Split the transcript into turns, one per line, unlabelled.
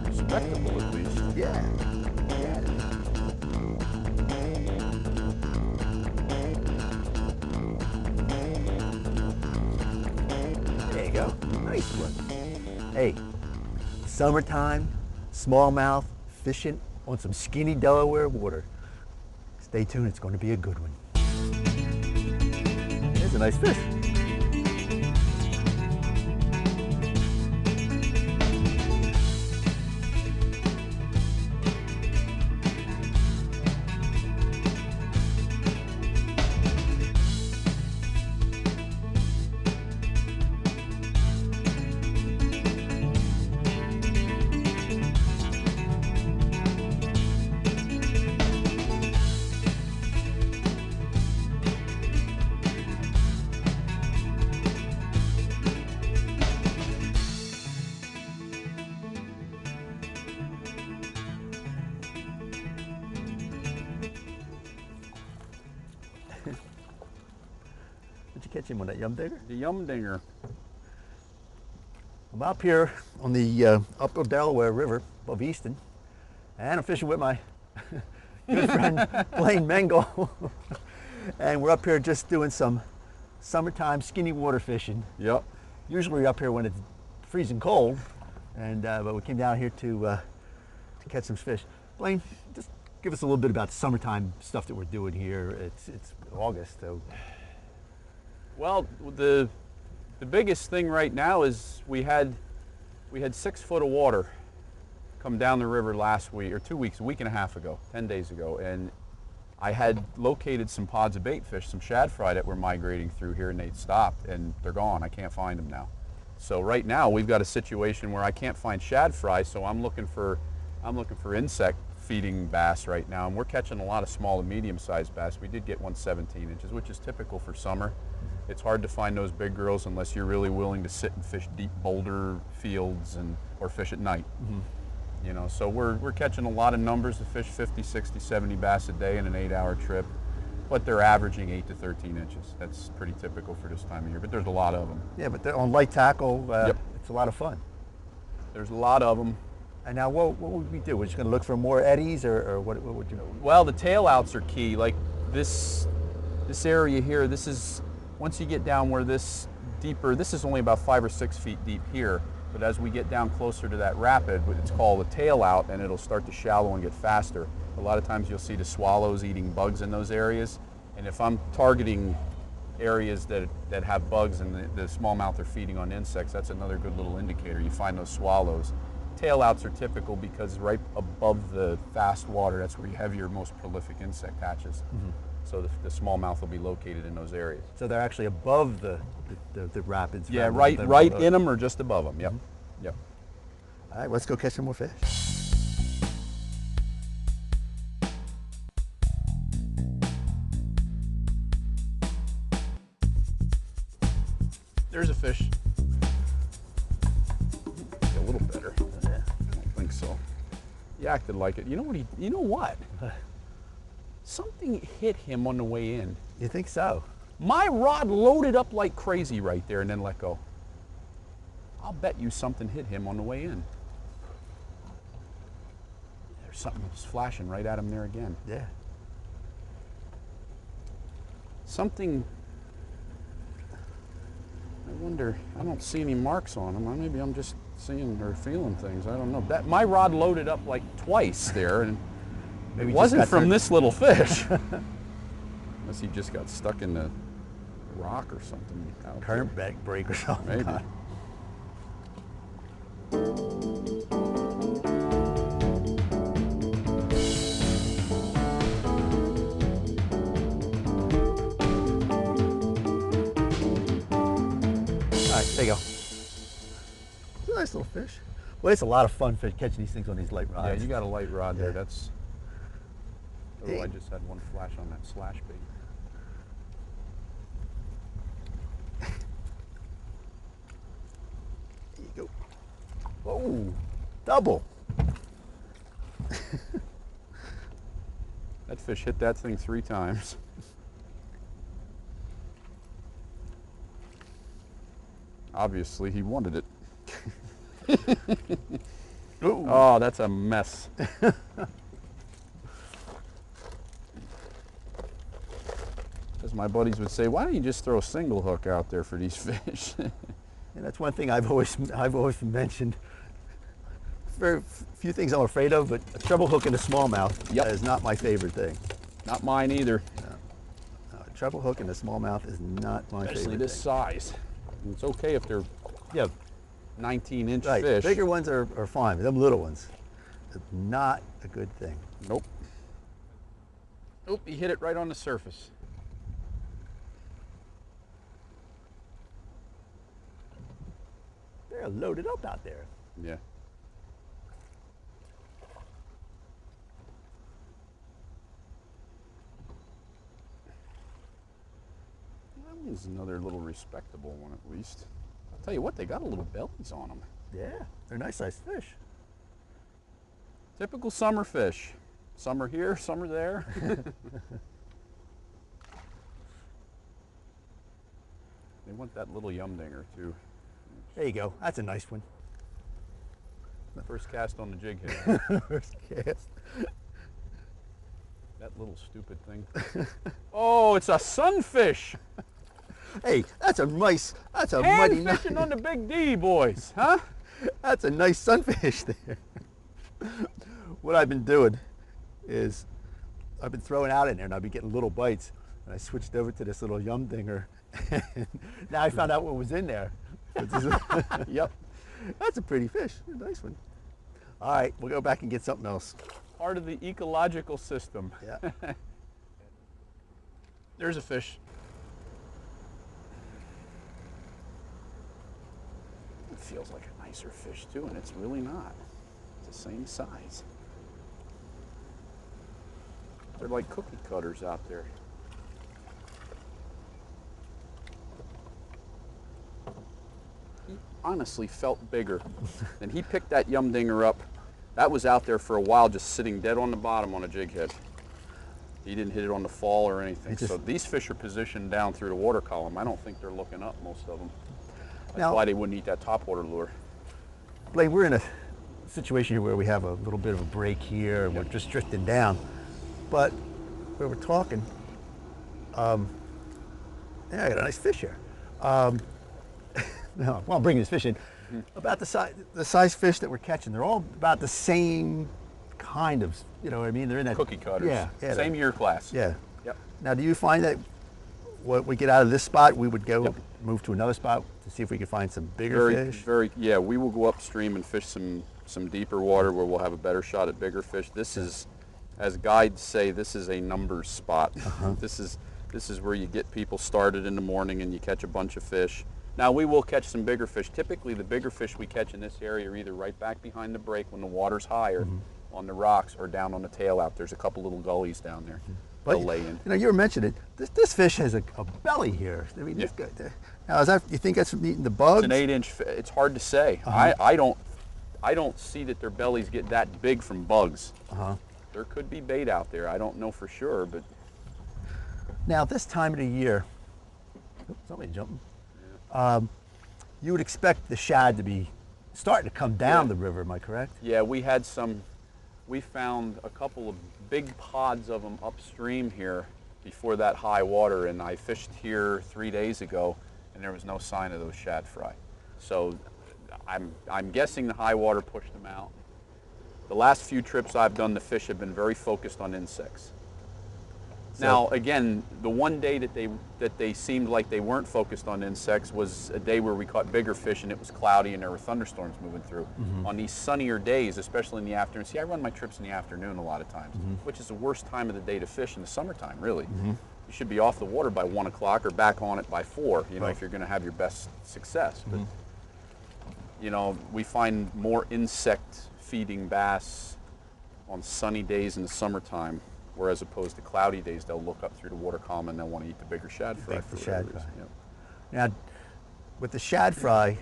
respectable at least.
Yeah. Yeah. There you go. Nice one. Hey, summertime, smallmouth, fishing on some skinny Delaware water. Stay tuned, it's going to be a good one. There's a nice fish. Did you catch him on that yum digger?
The yum dinger.
I'm up here on the upper Delaware River above Easton, and I'm fishing with my good friend Blaine Mengel. And we're up here just doing some summertime skinny water fishing.
Yep.
Usually we're up here when it's freezing cold, and but we came down here to catch some fish. Blaine, just give us a little bit about the summertime stuff that we're doing here. It's August, so.
Well, the biggest thing right now is we had 6 foot of water come down the river last week, or 2 weeks, a week and a half ago, 10 days ago, and I had located some pods of bait fish, some shad fry that were migrating through here, and they'd stopped, and they're gone. I can't find them now. So right now we've got a situation where I can't find shad fry, so I'm looking for insect feeding bass right now, and we're catching a lot of small and medium-sized bass. We did get one 17 inches, which is typical for summer. It's hard to find those big girls unless you're really willing to sit and fish deep boulder fields or fish at night. You know, so we're catching a lot of numbers of fish, 50, 60, 70 bass a day in an 8-hour trip, but they're averaging 8 to 13 inches. That's pretty typical for this time of year, but there's a lot of them.
Yeah, but they're on light tackle.
Yep.
It's a lot of fun.
There's a lot of them.
And now what would we do? We're just going to look for more eddies, or what would you?
Well, the tail outs are key. Like this area here, this is, once you get down where this deeper, this is only about 5 or 6 feet deep here, but as we get down closer to that rapid, it's called a tail out, and it'll start to shallow and get faster. A lot of times you'll see the swallows eating bugs in those areas, and if I'm targeting areas that have bugs and the smallmouth are feeding on insects, that's another good little indicator. You find those swallows. Tail outs are typical because right above the fast water, that's where you have your most prolific insect hatches. So the smallmouth will be located in those areas.
So they're actually above the rapids.
Yeah, right in them or just above them. Yep. Yep.
All right, let's go catch some more fish.
There's a fish. A little better.
Yeah.
I don't think so. He acted like it. You know what? Something hit him on the way in.
You think so?
My rod loaded up like crazy right there and then let go. I'll bet you something hit him on the way in. There's something that was flashing right at him there again.
Yeah.
Something, I wonder, I don't see any marks on him. Maybe I'm just seeing or feeling things. I don't know. My rod loaded up like twice there, and
Maybe
it wasn't from this little fish. Unless he just got stuck in the rock or something.
Current break or something.
Maybe.
All right, there you go. It's a nice little fish. Well, it's a lot of fun catching these things on these light rods.
Yeah, you got a light rod there.
Yeah.
That's. Oh, I just had one flash on that slash bait.
There you go. Whoa, double.
That fish hit that thing 3 times. Obviously, he wanted it.
Ooh.
Oh, that's a mess. As my buddies would say, why don't you just throw a single hook out there for these fish?
And that's one thing I've always mentioned. Very few things I'm afraid of, but a treble hook and a smallmouth
Yep.
is not my favorite thing.
Not mine either.
A treble hook and a smallmouth is not my
Especially
favorite
this
thing.
size. It's okay if they're
Yeah,
19-inch
right.
fish.
Bigger ones are fine, but them little ones, it's not a good thing.
Nope. Nope, he hit it right on the surface.
They're loaded up out there.
Yeah. That one's another little respectable one at least. I'll tell you what, they got a little bellies on them.
Yeah, they're nice sized fish.
Typical summer fish. Some are here, some are there. They want that little yum dinger too.
There you go. That's a nice one.
First cast on the jig head.
First cast.
That little stupid thing. Oh, it's a sunfish.
Hey, that's a nice. That's a
Hand
mighty nice.
fishing on the big D, boys, huh?
That's a nice sunfish there. What I've been doing is I've been throwing out in there and I've been getting little bites. And I switched over to this little yum dinger. And now I found out what was in there.
Yep.
That's a pretty fish. A nice one. All right, we'll go back and get something else.
Part of the ecological system.
Yeah.
There's a fish. It feels like a nicer fish too, and it's really not. It's the same size. They're like cookie cutters out there. He honestly felt bigger. And he picked that yum dinger up. That was out there for a while, just sitting dead on the bottom on a jig head. He didn't hit it on the fall or anything. So these fish are positioned down through the water column. I don't think they're looking up, most of them. That's why they wouldn't eat that topwater lure.
Blaine, we're in a situation here where we have a little bit of a break here and we're just drifting down. But where we're talking, yeah, I got a nice fish here. No, well, I'm bringing this fish in. About the size fish that we're catching, they're all about the same kind of, you know what I mean? They're in that
Cookie cutters.
Yeah.
Same year class.
Yeah.
Yep.
Now, do you find that what we get out of this spot, we would go move to another spot to see if we could find some bigger fish?
Yeah, we will go upstream and fish some deeper water where we'll have a better shot at bigger fish. This is, as guides say, this is a numbers spot. This is where you get people started in the morning and you catch a bunch of fish. Now we will catch some bigger fish. Typically the bigger fish we catch in this area are either right back behind the break when the water's higher on the rocks or down on the tail out. There's a couple little gullies down there. They'll lay in.
You know, you were mentioning this fish has a belly here. I mean, this guy, now is that, you think that's from eating the bugs?
It's an 8-inch. It's hard to say. I don't see that their bellies get that big from bugs. There could be bait out there. I don't know for sure, but
now this time of the year, somebody jumping. You would expect the shad to be starting to come down the river. Am I correct?
Yeah, we found a couple of big pods of them upstream here before that high water, and I fished here 3 days ago and there was no sign of those shad fry. So I'm guessing the high water pushed them out. The last few trips I've done, the fish have been very focused on insects. Now, again, the one day that they seemed like they weren't focused on insects was a day where we caught bigger fish and it was cloudy and there were thunderstorms moving through. On these sunnier days, especially in the afternoon, see, I run my trips in the afternoon a lot of times, which is the worst time of the day to fish in the summertime, really. You should be off the water by 1 o'clock or back on it by 4, you know, if you're going to have your best success. But, you know, we find more insect feeding bass on sunny days in the summertime. Whereas opposed to cloudy days, they'll look up through the water column and they'll want to eat the bigger shad fry.
The shad fry. Now, with the shad fry,